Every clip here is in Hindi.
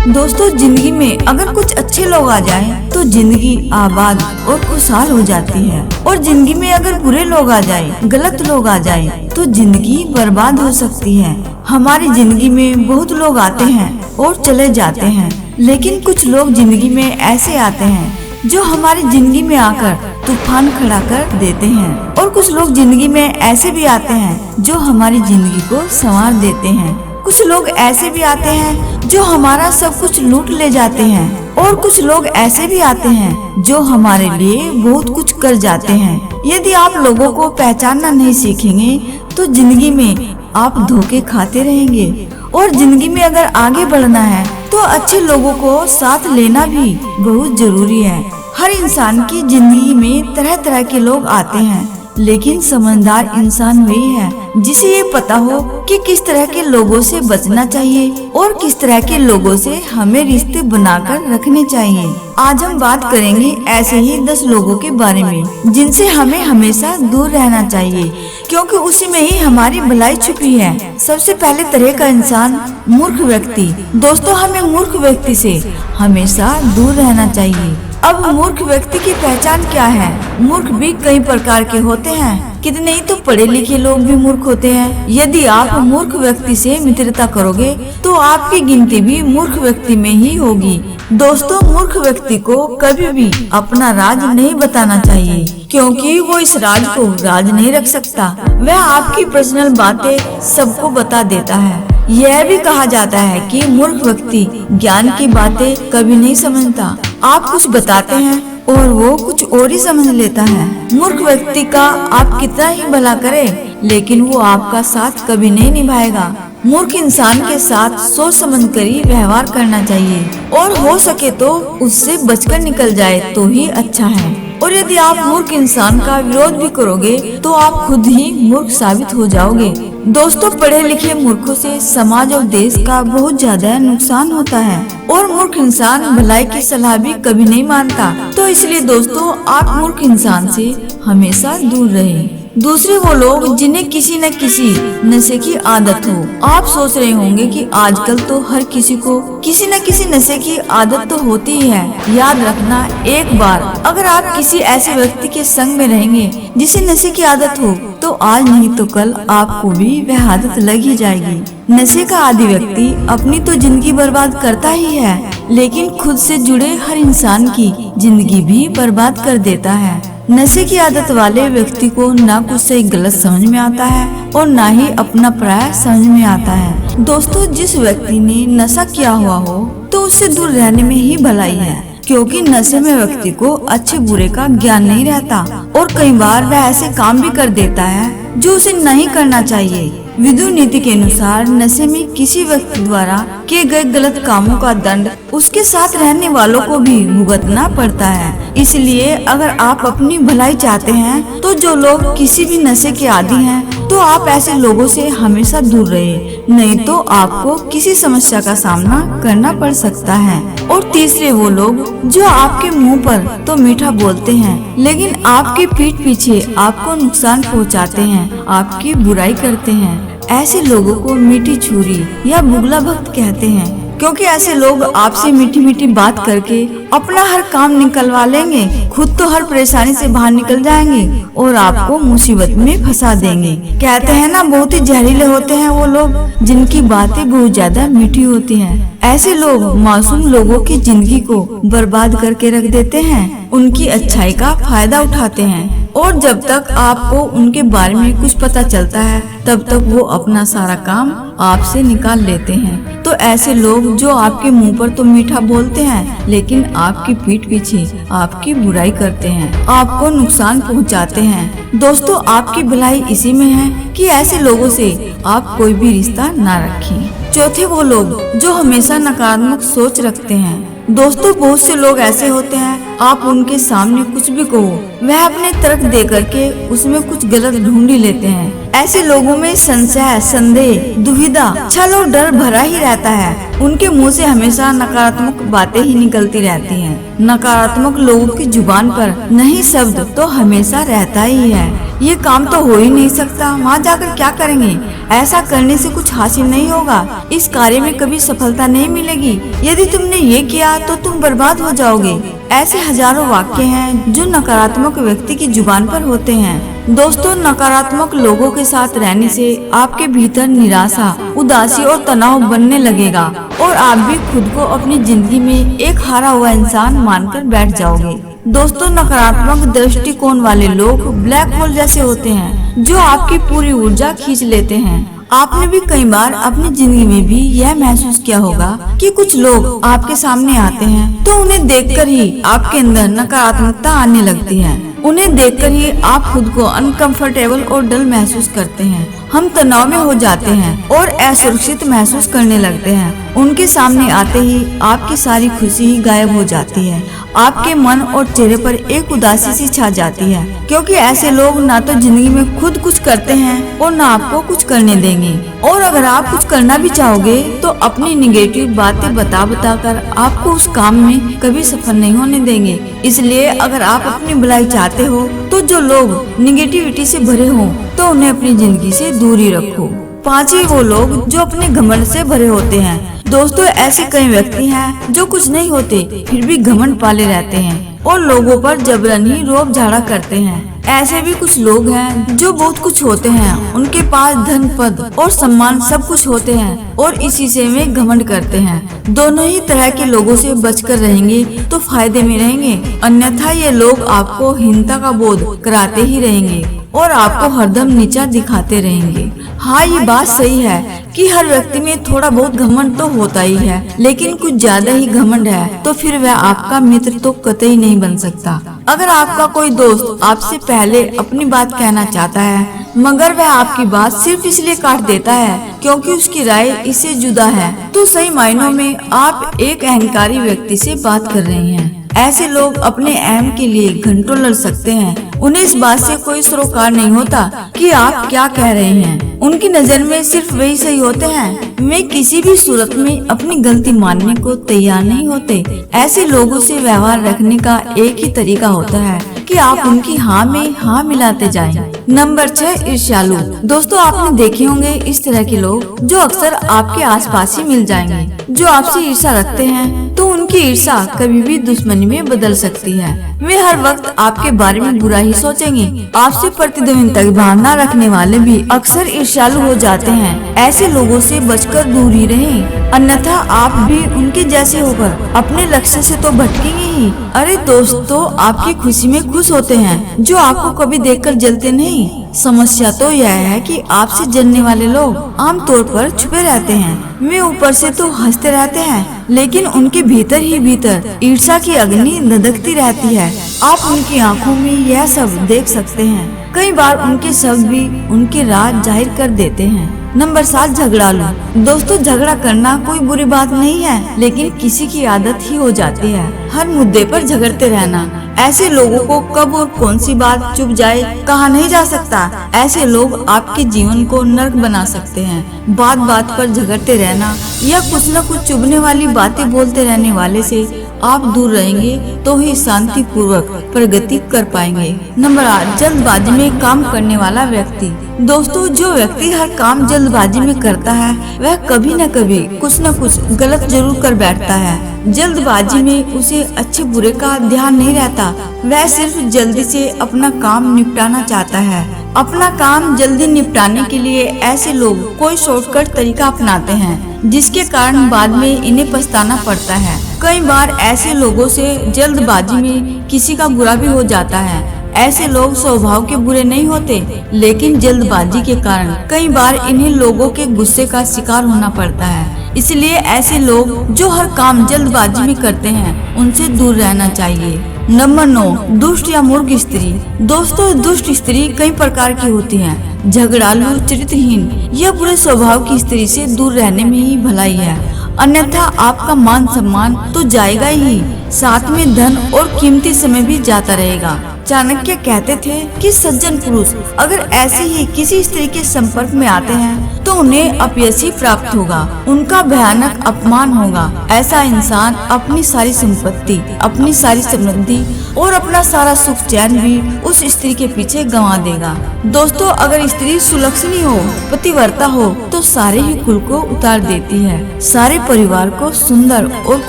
दोस्तों, जिंदगी में अगर कुछ अच्छे लोग आ जाएं, तो जिंदगी आबाद और खुशहाल हो जाती है। और जिंदगी में अगर बुरे लोग आ जाएं, गलत लोग आ जाएं, तो जिंदगी बर्बाद हो सकती है। हमारी जिंदगी में बहुत लोग आते हैं और चले जाते हैं, लेकिन कुछ लोग जिंदगी में ऐसे आते हैं जो हमारी जिंदगी में आकर तूफान खड़ा कर देते हैं। और कुछ लोग जिंदगी में ऐसे भी आते हैं जो हमारी जिंदगी को संवार देते हैं। कुछ लोग ऐसे भी आते हैं जो हमारा सब कुछ लूट ले जाते हैं। और कुछ लोग ऐसे भी आते हैं जो हमारे लिए बहुत कुछ कर जाते हैं। यदि आप लोगों को पहचानना नहीं सीखेंगे तो जिंदगी में आप धोखे खाते रहेंगे। और जिंदगी में अगर आगे बढ़ना है तो अच्छे लोगों को साथ लेना भी बहुत जरूरी है। हर इंसान की जिंदगी में तरह तरह के लोग आते हैं, लेकिन समझदार इंसान वही है जिसे ये पता हो कि किस तरह के लोगों से बचना चाहिए और किस तरह के लोगों से हमें रिश्ते बनाकर रखने चाहिए। आज हम बात करेंगे ऐसे ही 10 लोगों के बारे में जिनसे हमें हमेशा दूर रहना चाहिए, क्योंकि उसी में ही हमारी भलाई छुपी है। सबसे पहले तरह का इंसान, मूर्ख व्यक्ति। दोस्तों, हमें मूर्ख व्यक्ति से हमेशा दूर रहना चाहिए। अब मूर्ख व्यक्ति की पहचान क्या है? मूर्ख भी कई प्रकार के होते हैं। कितने ही तो पढ़े लिखे लोग भी मूर्ख होते हैं। यदि आप मूर्ख व्यक्ति से मित्रता करोगे तो आपकी गिनती भी मूर्ख व्यक्ति में ही होगी। दोस्तों, मूर्ख व्यक्ति को कभी भी अपना राज नहीं बताना चाहिए, क्योंकि वो इस राज को राज नहीं रख सकता। वह आपकी पर्सनल बातें सबको बता देता है। यह भी कहा जाता है कि मूर्ख व्यक्ति ज्ञान की बातें कभी नहीं समझता। आप कुछ बताते हैं और वो कुछ और ही समझ लेता है। मूर्ख व्यक्ति का आप कितना ही भला करें, लेकिन वो आपका साथ कभी नहीं निभाएगा। मूर्ख इंसान के साथ सोच समझ कर ही व्यवहार करना चाहिए, और हो सके तो उससे बचकर निकल जाए तो ही अच्छा है। और यदि आप मूर्ख इंसान का विरोध भी करोगे तो आप खुद ही मूर्ख साबित हो जाओगे। दोस्तों, पढ़े लिखे मूर्खों से समाज और देश का बहुत ज्यादा नुकसान होता है, और मूर्ख इंसान भलाई की सलाह भी कभी नहीं मानता। तो इसलिए दोस्तों, आप मूर्ख इंसान से हमेशा दूर रहें। दूसरे वो लोग जिन्हें किसी न किसी नशे की आदत हो। आप सोच रहे होंगे कि आजकल तो हर किसी को किसी न किसी नशे की आदत तो होती ही है। याद रखना, एक बार अगर आप किसी ऐसे व्यक्ति के संग में रहेंगे जिसे नशे की आदत हो, तो आज नहीं तो कल आपको भी वह आदत लग ही जाएगी। नशे का आदी व्यक्ति अपनी तो जिंदगी बर्बाद करता ही है, लेकिन खुद से जुड़े हर इंसान की जिंदगी भी बर्बाद कर देता है। नशे की आदत वाले व्यक्ति को ना कुछ सही गलत समझ में आता है और ना ही अपना पराया समझ में आता है। दोस्तों, जिस व्यक्ति ने नशा किया हुआ हो तो उससे दूर रहने में ही भलाई है, क्योंकि नशे में व्यक्ति को अच्छे बुरे का ज्ञान नहीं रहता, और कई बार वह ऐसे काम भी कर देता है जो उसे नहीं करना चाहिए। विधु नीति के अनुसार नशे में किसी व्यक्ति द्वारा किए गए गलत कामों का दंड उसके साथ रहने वालों को भी भुगतना पड़ता है। इसलिए अगर आप अपनी भलाई चाहते हैं तो जो लोग किसी भी नशे के आदी हैं, तो आप ऐसे लोगों से हमेशा दूर रहे, नहीं तो आपको किसी समस्या का सामना करना पड़ सकता है। और तीसरे वो लोग जो आपके मुंह पर तो मीठा बोलते हैं, लेकिन आपके पीठ पीछे आपको नुकसान पहुंचाते हैं, आपकी बुराई करते हैं। ऐसे लोगों को मीठी छुरी या बुगला भक्त कहते हैं, क्योंकि ऐसे लोग आपसे मीठी मीठी बात करके अपना हर काम निकलवा लेंगे, खुद तो हर परेशानी से बाहर निकल जाएंगे और आपको मुसीबत में फंसा देंगे। कहते हैं ना, बहुत ही जहरीले होते हैं वो लोग जिनकी बातें बहुत ज्यादा मीठी होती हैं। ऐसे लोग मासूम लोगों की जिंदगी को बर्बाद करके रख देते हैं, उनकी अच्छाई का फायदा उठाते हैं, और जब तक आपको उनके बारे में कुछ पता चलता है तब तक वो अपना सारा काम आपसे निकाल लेते हैं। तो ऐसे लोग जो आपके मुंह पर तो मीठा बोलते हैं, लेकिन आपकी पीठ पीछे आपकी बुराई करते हैं, आपको नुकसान पहुंचाते हैं। दोस्तों, आपकी भलाई इसी में है कि ऐसे लोगों से आप कोई भी रिश्ता ना रखें। चौथे वो लोग जो हमेशा नकारात्मक सोच रखते हैं। दोस्तों, बहुत से लोग ऐसे होते हैं, आप उनके सामने कुछ भी कहो, वह अपने तरफ दे करके उसमें कुछ गलत ढूंढ ही लेते हैं। ऐसे लोगों में संशय, संदेह, दुविधा, छल और डर भरा ही रहता है। उनके मुंह से हमेशा नकारात्मक बातें ही निकलती रहती हैं। नकारात्मक लोगों की जुबान पर नहीं शब्द तो हमेशा रहता ही है। ये काम तो हो ही नहीं सकता, वहाँ जाकर क्या करेंगे, ऐसा करने से कुछ हासिल नहीं होगा, इस कार्य में कभी सफलता नहीं मिलेगी, यदि तुमने ये किया तो तुम बर्बाद हो जाओगे। ऐसे हजारों वाक्य हैं जो नकारात्मक व्यक्ति की जुबान पर होते हैं। दोस्तों, नकारात्मक लोगों के साथ रहने से आपके भीतर निराशा, उदासी और तनाव बनने लगेगा और आप भी खुद को अपनी जिंदगी में एक हारा हुआ इंसान मानकर बैठ जाओगे। दोस्तों, नकारात्मक दृष्टिकोण वाले लोग ब्लैक होल जैसे होते हैं जो आपकी पूरी ऊर्जा खींच लेते हैं। आपने भी कई बार अपनी जिंदगी में भी यह महसूस किया होगा कि कुछ लोग आपके सामने आते हैं तो उन्हें देखकर ही आपके अंदर नकारात्मकता आने लगती है। उन्हें देखकर ही आप खुद को अनकंफर्टेबल और डल महसूस करते हैं। हम तनाव में हो जाते हैं और असुरक्षित महसूस करने लगते हैं। उनके सामने आते ही आपकी सारी खुशी ही गायब हो जाती है। आपके मन और चेहरे पर एक उदासी सी छा जाती है, क्योंकि ऐसे लोग ना तो जिंदगी में खुद कुछ करते हैं और ना आपको कुछ करने देंगे। और अगर आप कुछ करना भी चाहोगे तो अपनी निगेटिव बातें बता कर आपको उस काम में कभी सफल नहीं होने देंगे। इसलिए अगर आप अपनी भलाई चाहते हो तो जो लोग निगेटिविटी से भरे हों तो उन्हें अपनी जिंदगी से दूरी रखो। 5 वो लोग जो अपने घमंड से भरे होते हैं। दोस्तों, ऐसे कई व्यक्ति हैं जो कुछ नहीं होते फिर भी घमंड पाले रहते हैं और लोगों पर जबरन ही रोब झाड़ा करते हैं। ऐसे भी कुछ लोग हैं जो बहुत कुछ होते हैं, उनके पास धन, पद और सम्मान सब कुछ होते हैं और इसी से वे घमंड करते हैं। दोनों ही तरह के लोगों से बचकर रहेंगे तो फायदे में रहेंगे, अन्यथा ये लोग आपको हीनता का बोध कराते ही रहेंगे और आपको हरदम नीचा दिखाते रहेंगे। हाँ, ये बात सही है कि हर व्यक्ति में थोड़ा बहुत घमंड तो होता ही है, लेकिन कुछ ज्यादा ही घमंड है तो फिर वह आपका मित्र तो कतई नहीं बन सकता। अगर आपका कोई दोस्त आपसे पहले अपनी बात कहना चाहता है मगर वह आपकी बात सिर्फ इसलिए काट देता है क्योंकि उसकी राय इससे जुदा है, तो सही मायनों में आप एक अहंकारी व्यक्ति से बात कर रहे हैं। ऐसे लोग अपने अहम के लिए घंटों लड़ सकते हैं। उन्हें इस बात से कोई सरोकार नहीं होता कि आप क्या कह रहे हैं। उनकी नजर में सिर्फ वही सही होते हैं। वे किसी भी सूरत में अपनी गलती मानने को तैयार नहीं होते। ऐसे लोगों से व्यवहार रखने का एक ही तरीका होता है कि आप उनकी हाँ में हाँ मिलाते जाएं। नंबर 6, ईर्ष्यालु। दोस्तों, आपने देखे होंगे इस तरह के लोग जो अक्सर आपके आसपास ही मिल जाएंगे। जो आपसे ईर्ष्या रखते हैं तो उनकी ईर्ष्या कभी भी दुश्मनी में बदल सकती है। वे हर वक्त आपके बारे में बुरा ही सोचेंगे। आपसे प्रतिद्वंदिता की भावना रखने वाले भी अक्सर ईर्ष्यालु हो जाते हैं। ऐसे लोगों से बचकर दूर ही रहें, अन्यथा आप भी उनके जैसे होकर अपने लक्ष्य से तो भटकेंगे ही। अरे दोस्तों, आपकी खुशी में खुश होते हैं जो आपको कभी देखकर जलते नहीं। समस्या तो यह है कि आपसे जलने वाले लोग आमतौर पर छुपे रहते हैं। वे ऊपर से तो हंसते रहते हैं लेकिन उनके भीतर ही भीतर ईर्ष्या की अग्नि धधकती रहती है। आप उनकी आंखों में यह सब देख सकते हैं। कई बार उनके शब्द भी उनके राज जाहिर कर देते हैं। नंबर 7, झगड़ालू। दोस्तों, झगड़ा करना कोई बुरी बात नहीं है, लेकिन किसी की आदत ही हो जाती है हर मुद्दे पर झगड़ते रहना। ऐसे लोगों को कब और कौन सी बात चुभ जाए कहा नहीं जा सकता। ऐसे लोग आपके जीवन को नर्क बना सकते हैं। बात बात पर झगड़ते रहना या कुछ न कुछ चुभने वाली बातें बोलते रहने वाले से आप दूर रहेंगे तो ही शांति पूर्वक प्रगति कर पाएंगे। नंबर 8, जल्दबाजी में काम करने वाला व्यक्ति। दोस्तों, जो व्यक्ति हर काम जल्दबाजी में करता है वह कभी न कभी कुछ न कुछ गलत जरूर कर बैठता है। जल्दबाजी में उसे अच्छे बुरे का ध्यान नहीं रहता। वह सिर्फ जल्दी से अपना काम निपटाना चाहता है। अपना काम जल्दी निपटाने के लिए ऐसे लोग कोई शॉर्टकट तरीका अपनाते हैं जिसके कारण बाद में इन्हें पछताना पड़ता है। कई बार ऐसे लोगों से जल्दबाजी में किसी का बुरा भी हो जाता है। ऐसे लोग स्वभाव के बुरे नहीं होते, लेकिन जल्दबाजी के कारण कई बार इन्हें लोगों के गुस्से का शिकार होना पड़ता है। इसलिए ऐसे लोग जो हर काम जल्दबाजी में करते हैं उनसे दूर रहना चाहिए। नंबर 9, दुष्ट या मूर्ख स्त्री। दोस्तों, दुष्ट स्त्री कई प्रकार की होती हैं। झगड़ालू, चरित्रहीन या बुरे स्वभाव की स्त्री से दूर रहने में ही भलाई है, अन्यथा आपका मान सम्मान तो जाएगा ही, साथ में धन और कीमती समय भी जाता रहेगा। चाणक्य कहते थे कि सज्जन पुरुष अगर ऐसे ही किसी स्त्री के संपर्क में आते हैं तो उन्हें अपयश ही प्राप्त होगा, उनका भयानक अपमान होगा। ऐसा इंसान अपनी सारी संपत्ति, अपनी सारी समृद्धि और अपना सारा सुख चैन भी उस स्त्री के पीछे गंवा देगा। दोस्तों, अगर स्त्री सुलक्षणी हो, पतिव्रता हो तो सारे ही कुल को उतार देती है, सारे परिवार को सुंदर और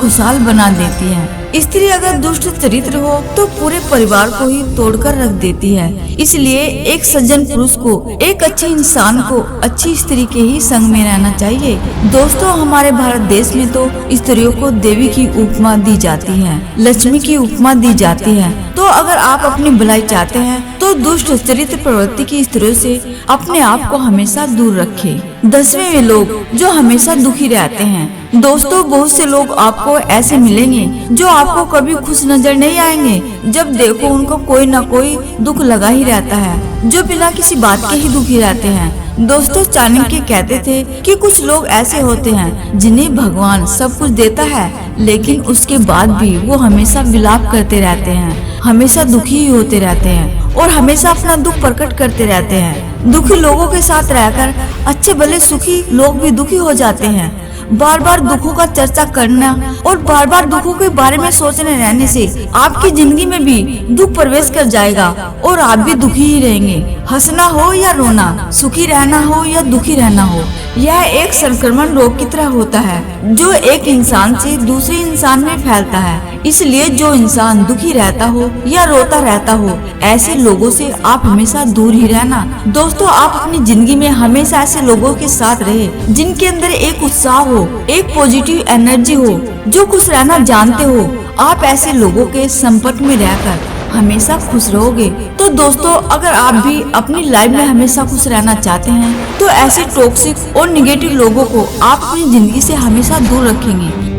खुशहाल बना देती है। स्त्री अगर दुष्ट चरित्र हो तो पूरे परिवार को ही तोड़कर रख देती है। इसलिए एक सज्जन पुरुष को, एक अच्छे इंसान को अच्छी स्त्री के ही संग में रहना चाहिए। दोस्तों, हमारे भारत देश में तो स्त्रियों को देवी की उपमा दी जाती है, लक्ष्मी की उपमा दी जाती है। तो अगर आप अपनी भलाई चाहते हैं तो दुष्ट चरित्र प्रवृत्ति की स्त्रियों से अपने आप को हमेशा दूर रखें। 10वें वे लोग जो हमेशा दुखी रहते हैं। दोस्तों, बहुत से लोग आपको ऐसे मिलेंगे जो आपको कभी खुश नजर नहीं आएंगे। जब देखो उनको कोई न कोई दुख लगा ही रहता है, जो बिना किसी बात के ही दुखी रहते हैं। दोस्तों, चाणक्य कहते थे कि कुछ लोग ऐसे होते हैं जिन्हें भगवान सब कुछ देता है, लेकिन उसके बाद भी वो हमेशा विलाप करते रहते हैं, हमेशा दुखी ही होते रहते हैं और हमेशा अपना दुख प्रकट करते रहते हैं। दुखी लोगों के साथ रहकर अच्छे भले सुखी लोग भी दुखी हो जाते हैं। बार बार दुखों का चर्चा करना और बार बार दुखों के बारे में सोचने रहने से आपकी जिंदगी में भी दुख प्रवेश कर जाएगा और आप भी दुखी ही रहेंगे। हंसना हो या रोना, सुखी रहना हो या दुखी रहना हो, यह एक संक्रमण रोग की तरह होता है जो एक इंसान से दूसरे इंसान में फैलता है। इसलिए जो इंसान दुखी रहता हो या रोता रहता हो, ऐसे लोगों से आप हमेशा दूर ही रहना। दोस्तों, आप अपनी जिंदगी में हमेशा ऐसे लोगों के साथ रहे जिनके अंदर एक उत्साह हो, एक पॉजिटिव एनर्जी हो, जो खुश रहना जानते हो। आप ऐसे लोगों के संपर्क में रहकर हमेशा खुश रहोगे। तो दोस्तों, अगर आप भी अपनी लाइफ में हमेशा खुश रहना चाहते हैं तो ऐसे टॉक्सिक और निगेटिव लोगों को आप अपनी जिंदगी से हमेशा दूर रखेंगे।